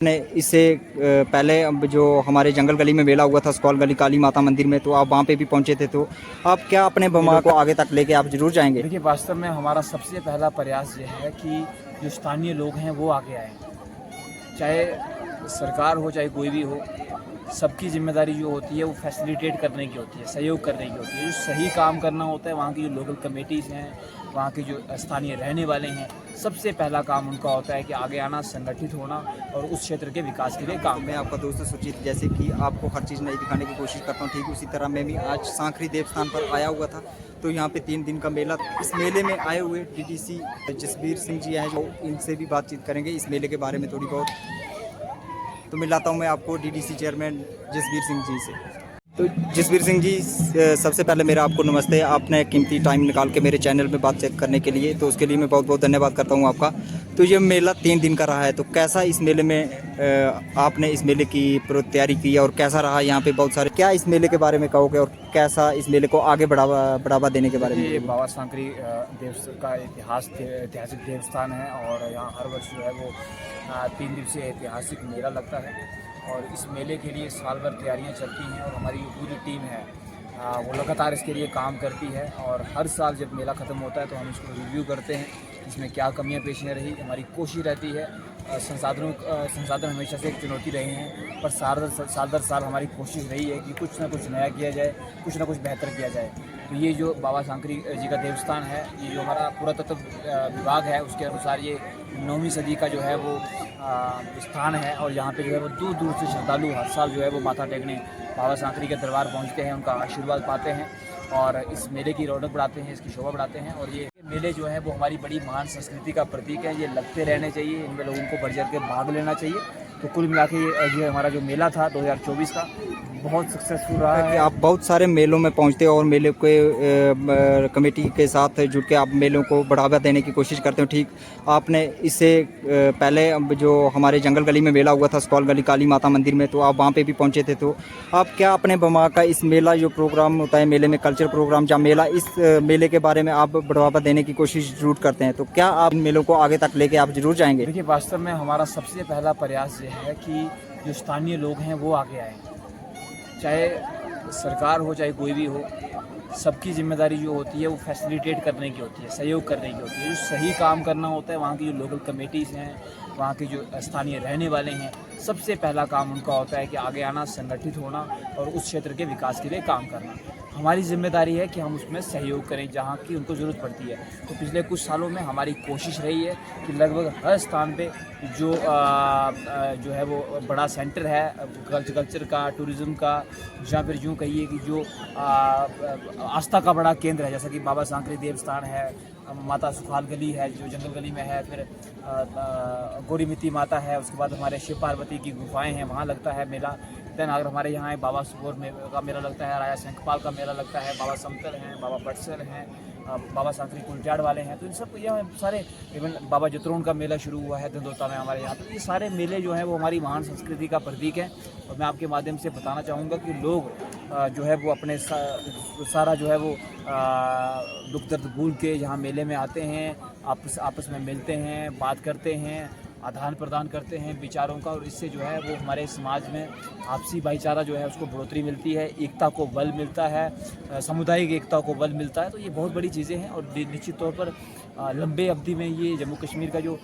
ने इससे पहले अब जो हमारे जंगल गली में मेला हुआ था स्कॉल गली काली माता मंदिर में, तो आप वहाँ पे भी पहुँचे थे, तो आप क्या अपने बमा को आगे तक लेके आप जरूर जाएंगे? देखिए, वास्तव में हमारा सबसे पहला प्रयास ये है कि जो स्थानीय लोग हैं वो आगे आएँ। चाहे सरकार हो चाहे कोई भी हो, सबकी जिम्मेदारी जो होती है वो फैसिलिटेट करने की होती है, सहयोग करने की होती है। जो सही काम करना होता है वहाँ की जो लोकल कमेटीज़ हैं, वहाँ के जो स्थानीय रहने वाले हैं, सबसे पहला काम उनका होता है कि आगे आना, संगठित होना और उस क्षेत्र के विकास के लिए काम। मैं आपका दोस्त सुचित, जैसे कि आपको हर चीज़ नई दिखाने की कोशिश करता हूँ, ठीक उसी तरह मैं भी आज सांकरी देवस्थान पर आया हुआ था। तो यहाँ पे 3 दिन का मेला, इस मेले में आए हुए डीडीसी जसबीर सिंह जी हैं, जो इनसे भी बातचीत करेंगे इस मेले के बारे में थोड़ी बहुत। तो मिलाता हूँ मैं आपको डीडीसी चेयरमैन जसबीर सिंह जी से। तो जसबीर सिंह जी, सबसे पहले मेरा आपको नमस्ते। आपने कीमती टाइम निकाल के मेरे चैनल में बात चेक करने के लिए, तो उसके लिए मैं बहुत बहुत धन्यवाद करता हूँ आपका। तो ये मेला 3 दिन का रहा है, तो कैसा इस मेले में आपने इस मेले की तैयारी की और कैसा रहा यहाँ पे बहुत सारे, क्या इस मेले के बारे में कहोगे और कैसा इस मेले को आगे बढ़ावा देने के बारे में? ये बाबा सांकरी का ऐतिहासिक देवस्थान है और यहाँ हर वर्ष जो है वो 3 दिवसीय ऐतिहासिक मेला लगता है और इस मेले के लिए साल भर तैयारियां चलती हैं और हमारी जो पूरी टीम है वो लगातार इसके लिए काम करती है और हर साल जब मेला ख़त्म होता है तो हम इसको रिव्यू करते हैं, इसमें क्या कमियां पेशियां रही। हमारी कोशिश रहती है, संसाधन हमेशा से एक चुनौती रहे हैं, पर साल दर साल हमारी कोशिश रही है कि कुछ ना कुछ नया किया जाए, कुछ ना कुछ बेहतर किया जाए। तो ये जो बाबा सांकरी जी का देवस्थान है, ये जो हमारा पुरातत्व विभाग है उसके अनुसार ये 9वीं सदी का जो है वो स्थान है और यहाँ पे जो है वो दूर दूर से श्रद्धालु हर साल जो है वो माथा टेकने बाबा सांकरी के दरबार पहुँचते हैं, उनका आशीर्वाद पाते हैं और इस मेले की रौनक बढ़ाते हैं, इसकी शोभा बढ़ाते हैं। और ये मेले जो है वो हमारी बड़ी महान संस्कृति का प्रतीक है, ये लगते रहने चाहिए, इनमें लोगों को बढ़ चढ़ के भाग लेना चाहिए। तो कुल मिला के ये हमारा जो मेला था 2024 का बहुत सक्सेसफुल रहा है। आप बहुत सारे मेलों में पहुंचते हो और मेले के कमेटी के साथ जुड़ के आप मेलों को बढ़ावा देने की कोशिश करते हो, ठीक। आपने इससे पहले अब जो हमारे जंगल गली में मेला हुआ था स्कॉल गली काली माता मंदिर में, तो आप वहाँ पे भी पहुँचे थे, तो आप क्या अपने बमा का इस मेला जो प्रोग्राम होता है मेले में, कल्चर प्रोग्राम जहाँ मेला, इस मेले के बारे में आप बढ़ावा देने की कोशिश जरूर करते हैं, तो क्या आप इन मेलों को आगे तक लेके आप जरूर जाएंगे? देखिए, वास्तव में हमारा सबसे पहला प्रयास ये है कि जो स्थानीय लोग हैं वो आगे आएँ। चाहे सरकार हो चाहे कोई भी हो, सबकी जिम्मेदारी जो होती है वो फैसिलिटेट करने की होती है, सहयोग करने की होती है। जो सही काम करना होता है वहाँ की जो लोकल कमेटीज़ हैं, वहाँ के जो स्थानीय रहने वाले हैं, सबसे पहला काम उनका होता है कि आगे आना, संगठित होना और उस क्षेत्र के विकास के लिए काम करना। हमारी जिम्मेदारी है कि हम उसमें सहयोग करें जहाँ की उनको ज़रूरत पड़ती है। तो पिछले कुछ सालों में हमारी कोशिश रही है कि लगभग हर स्थान पे जो है वो बड़ा सेंटर है कल्चर का, टूरिज़्म का, या फिर यूँ कहिए कि जो आस्था का बड़ा केंद्र है, जैसा कि बाबा सांकरी देवस्थान है, माता सुखाल गली है जो जंगल गली में है, फिर गौरीमिती माता है, उसके बाद हमारे शिव पार्वती की गुफाएं हैं, वहाँ लगता है मेला। देन अगर हमारे यहाँ बाबा सुबोर का मेला लगता है, राजा शंखपाल का मेला लगता है, बाबा समतल हैं, बाबा बटसर हैं, बाबा सांकरी कुलचाड़ वाले हैं, तो इन सब यहाँ सारे, इवन बाबा जतरोन का मेला शुरू हुआ है दंदोता में हमारे यहाँ। तो ये सारे मेले जो हैं वो हमारी महान संस्कृति का प्रतीक है और मैं आपके माध्यम से बताना चाहूँगा कि लोग जो है वो अपने सारा जो है वो दुख दर्द भूल के यहाँ मेले में आते हैं, आपस में मिलते हैं, बात करते हैं, आदान प्रदान करते हैं विचारों का, और इससे जो है वो हमारे समाज में आपसी भाईचारा जो है उसको बढ़ोतरी मिलती है, एकता को बल मिलता है, सामुदायिक एकता को बल मिलता है। तो ये बहुत बड़ी चीज़ें हैं और निश्चित तौर पर लंबे अवधि में ये जम्मू कश्मीर का जो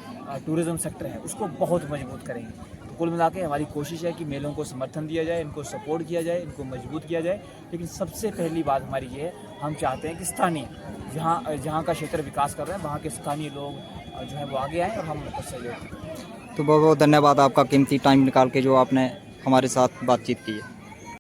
टूरिज़्म सेक्टर है उसको बहुत मजबूत करेंगे। तो कुल मिला के हमारी कोशिश है कि मेलों को समर्थन दिया जाए, इनको सपोर्ट किया जाए, इनको मजबूत किया जाए। लेकिन सबसे पहली बात हमारी ये है, हम चाहते हैं कि स्थानीय जहाँ का क्षेत्र विकास कर रहे हैं वहाँ के स्थानीय लोग जो है वो आगे आएँ और हम उनको सहयोग करें। तो बहुत बहुत धन्यवाद आपका कीमती टाइम निकाल के जो आपने हमारे साथ बातचीत की है।